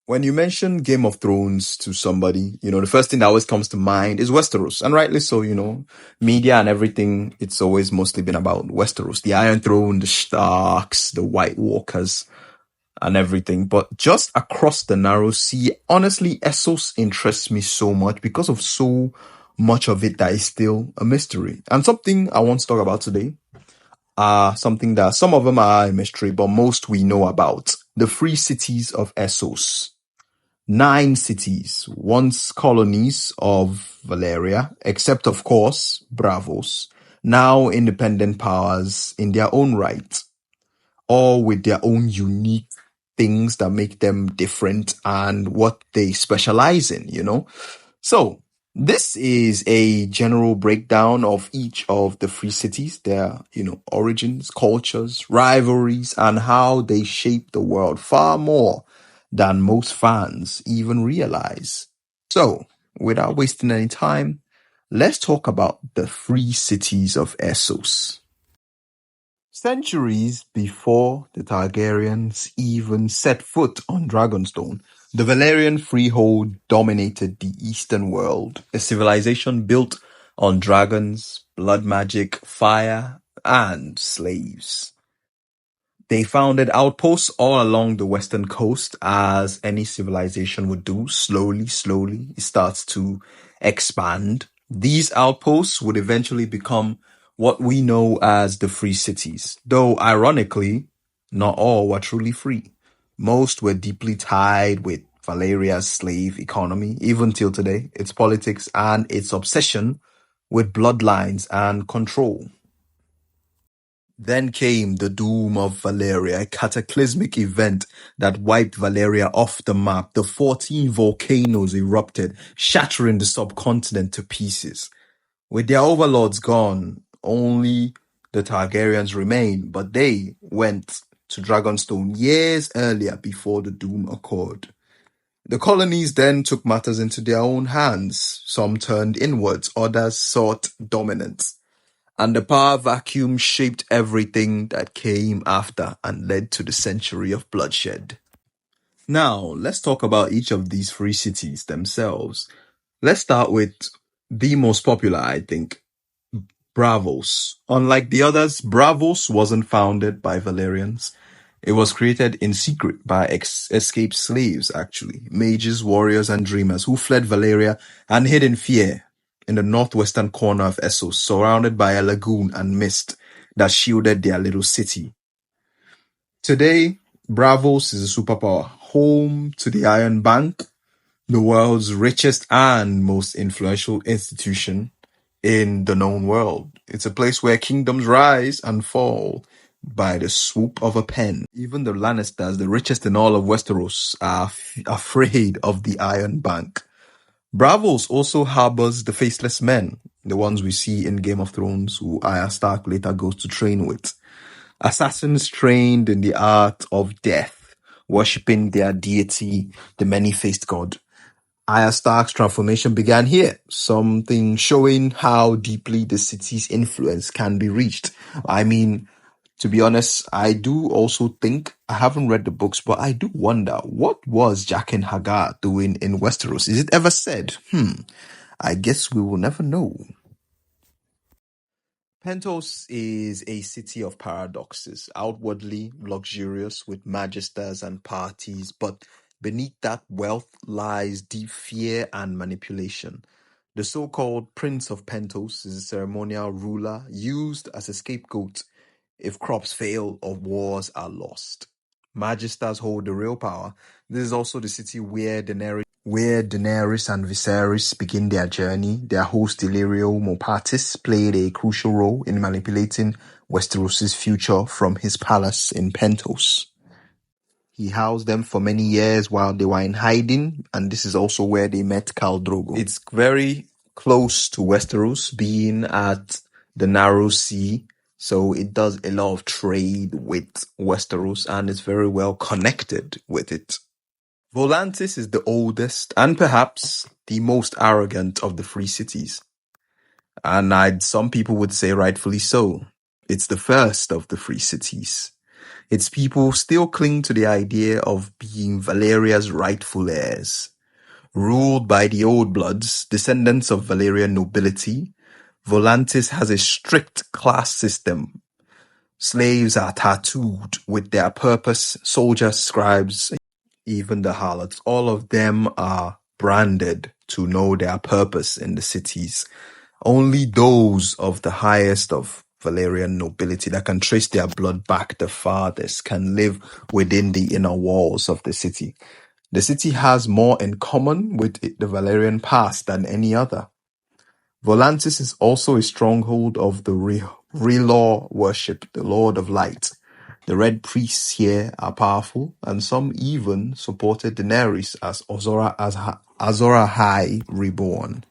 When you mention Game of Thrones to somebody, the first thing that always comes to mind is Westeros. And rightly so, media and everything, it's always mostly been about Westeros. The Iron Throne, the Starks, the White Walkers, and everything. But just across the narrow sea, honestly, Essos interests me so much because of so much of it that is still a mystery. And something I want to talk about today are something that some of them are a mystery, but most we know about. The free cities of Essos. 9 cities, once colonies of Valeria, except of course Braavos, now independent powers in their own right, all with their own unique things that make them different and what they specialize in. So this is a general breakdown of each of the free cities, their, origins, cultures, rivalries, and how they shape the world far more than most fans even realize. So, without wasting any time, let's talk about the free cities of Essos. Centuries before the Targaryens even set foot on Dragonstone, the Valyrian freehold dominated the Eastern world, a civilization built on dragons, blood magic, fire, and slaves. They founded outposts all along the western coast, as any civilization would do. Slowly, it starts to expand. These outposts would eventually become what we know as the free cities, though ironically, not all were truly free. Most were deeply tied with Valeria's slave economy, even till today, its politics and its obsession with bloodlines and control. Then came the doom of Valeria, a cataclysmic event that wiped Valeria off the map. The 14 volcanoes erupted, shattering the subcontinent to pieces. With their overlords gone, only the Targaryens remained, but they went to Dragonstone years earlier before the doom occurred. The colonies then took matters into their own hands. Some turned inwards, others sought dominance. And the power vacuum shaped everything that came after and led to the century of bloodshed. Now, let's talk about each of these free cities themselves. Let's start with the most popular, I think, Braavos. Unlike the others, Braavos wasn't founded by Valyrians. It was created in secret by escaped slaves, actually, mages, warriors, and dreamers who fled Valyria and hid in fear in the northwestern corner of Essos, surrounded by a lagoon and mist that shielded their little city. Today, Braavos is a superpower, home to the Iron Bank, the world's richest and most influential institution in the known world. It's a place where kingdoms rise and fall by the swoop of a pen. Even the Lannisters, the richest in all of Westeros, are afraid of the Iron Bank. Braavos also harbors the Faceless Men, the ones we see in Game of Thrones, who Arya Stark later goes to train with. Assassins trained in the art of death, worshipping their deity, the many-faced god. Arya Stark's transformation began here, something showing how deeply the city's influence can be reached. I mean, to be honest, I do also think, I haven't read the books, but I do wonder, what was Jaqen H'ghar doing in Westeros? Is it ever said? I guess we will never know. Pentos is a city of paradoxes, outwardly luxurious with magisters and parties, but beneath that wealth lies deep fear and manipulation. The so-called Prince of Pentos is a ceremonial ruler used as a scapegoat if crops fail or wars are lost. Magisters hold the real power. This is also the city where Daenerys and Viserys begin their journey. Their host Illyrio Mopatis played a crucial role in manipulating Westeros' future from his palace in Pentos. He housed them for many years while they were in hiding, and this is also where they met Khal Drogo. It's very close to Westeros, being at the Narrow Sea, so it does a lot of trade with Westeros and is very well connected with it. Volantis is the oldest and perhaps the most arrogant of the free cities. And some people would say rightfully so. It's the first of the free cities. Its people still cling to the idea of being Valeria's rightful heirs. Ruled by the Old Bloods, descendants of Valerian nobility, Volantis has a strict class system. Slaves are tattooed with their purpose, soldiers, scribes, even the harlots. All of them are branded to know their purpose in the cities. Only those of the highest of Valerian nobility that can trace their blood back the farthest can live within the inner walls of the city. The city has more in common with the Valerian past than any other. Volantis is also a stronghold of the Relor worship, the Lord of Light. The Red Priests here are powerful, and some even supported Daenerys as Azor Ahai reborn.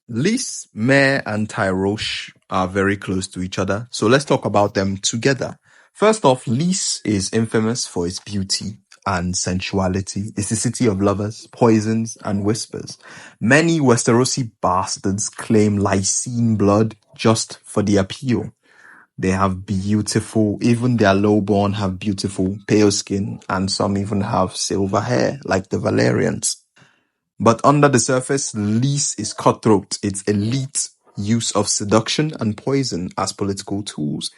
Lys, Mare, and Tyrosh are very close to each other, so let's talk about them together. First off, Lys is infamous for its beauty and sensuality. It's the city of lovers, poisons, and whispers. Many Westerosi bastards claim Lysine blood just for the appeal. They have beautiful, even their lowborn have beautiful pale skin, and some even have silver hair, like the Valerians. But under the surface, Lys is cutthroat. Its elite use of seduction and poison as political tools.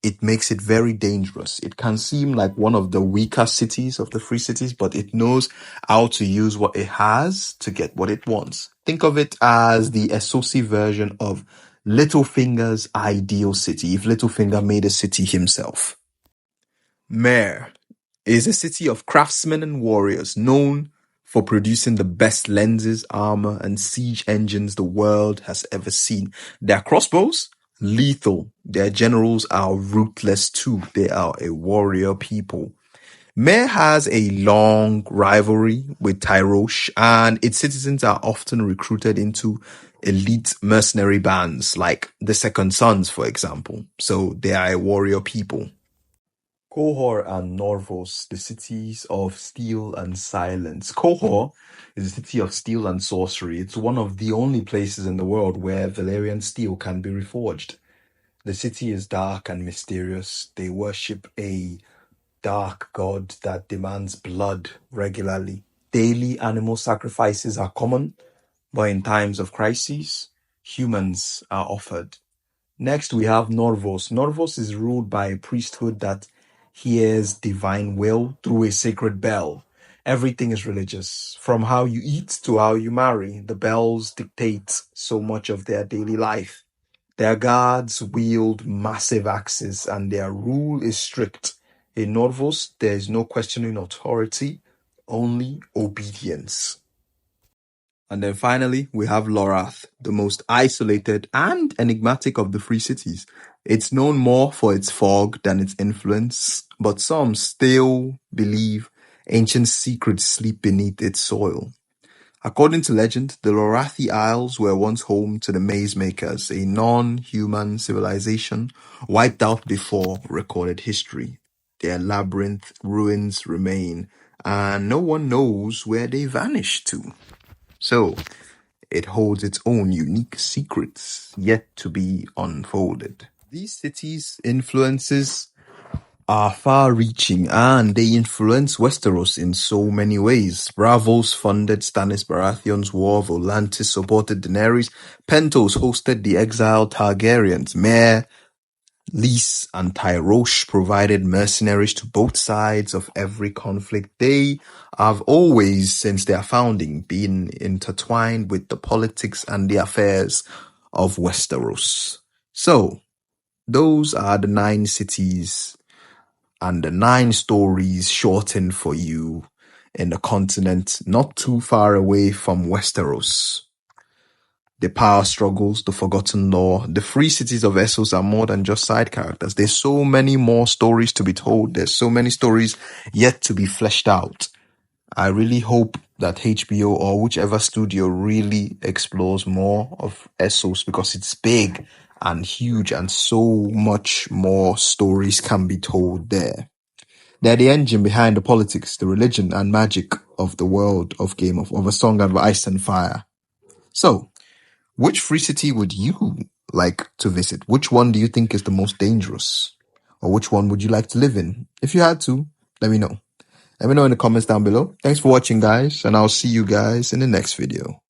It makes it very dangerous. It can seem like one of the weaker cities of the free cities, but it knows how to use what it has to get what it wants. Think of it as the Essosi version of Littlefinger's ideal city, if Littlefinger made a city himself. Mare is a city of craftsmen and warriors known for producing the best lenses, armor, and siege engines the world has ever seen. Their crossbows, lethal. Their generals are ruthless too. They are a warrior people. Mare has a long rivalry with Tyrosh, and its citizens are often recruited into elite mercenary bands like the Second Sons, for example. So they are a warrior people. Qohor and Norvos, the cities of steel and silence. Qohor is a city of steel and sorcery. It's one of the only places in the world where Valerian steel can be reforged. The city is dark and mysterious. They worship a dark god that demands blood regularly. Daily animal sacrifices are common, but in times of crises, humans are offered. Next, we have Norvos. Norvos is ruled by a priesthood that hears divine will through a sacred bell. Everything is religious, from how you eat to how you marry. The bells dictate so much of their daily life. Their guards wield massive axes, and their rule is strict. In Norvos, there is no questioning authority, only obedience. And then finally, we have Lorath, the most isolated and enigmatic of the free cities. It's known more for its fog than its influence, but some still believe ancient secrets sleep beneath its soil. According to legend, the Lorathi Isles were once home to the Maze Makers, a non-human civilization wiped out before recorded history. Their labyrinth ruins remain, and no one knows where they vanished to. So, it holds its own unique secrets yet to be unfolded. These cities' influences are far-reaching and they influence Westeros in so many ways. Braavos funded Stannis Baratheon's war, Volantis supported Daenerys, Pentos hosted the exiled Targaryens, Mare, Lys, and Tyrosh provided mercenaries to both sides of every conflict. They have always, since their founding, been intertwined with the politics and the affairs of Westeros. So, those are the 9 cities and the 9 stories shortened for you in the continent not too far away from Westeros. The power struggles, the forgotten lore, the free cities of Essos are more than just side characters. There's so many more stories to be told. There's so many stories yet to be fleshed out. I really hope that HBO or whichever studio really explores more of Essos because it's big and huge and so much more stories can be told there. They're the engine behind the politics, the religion and magic of the world of Game of A Song of Ice and Fire. So, which free city would you like to visit? Which one do you think is the most dangerous? Or which one would you like to live in? If you had to, let me know. Let me know in the comments down below. Thanks for watching, guys, and I'll see you guys in the next video.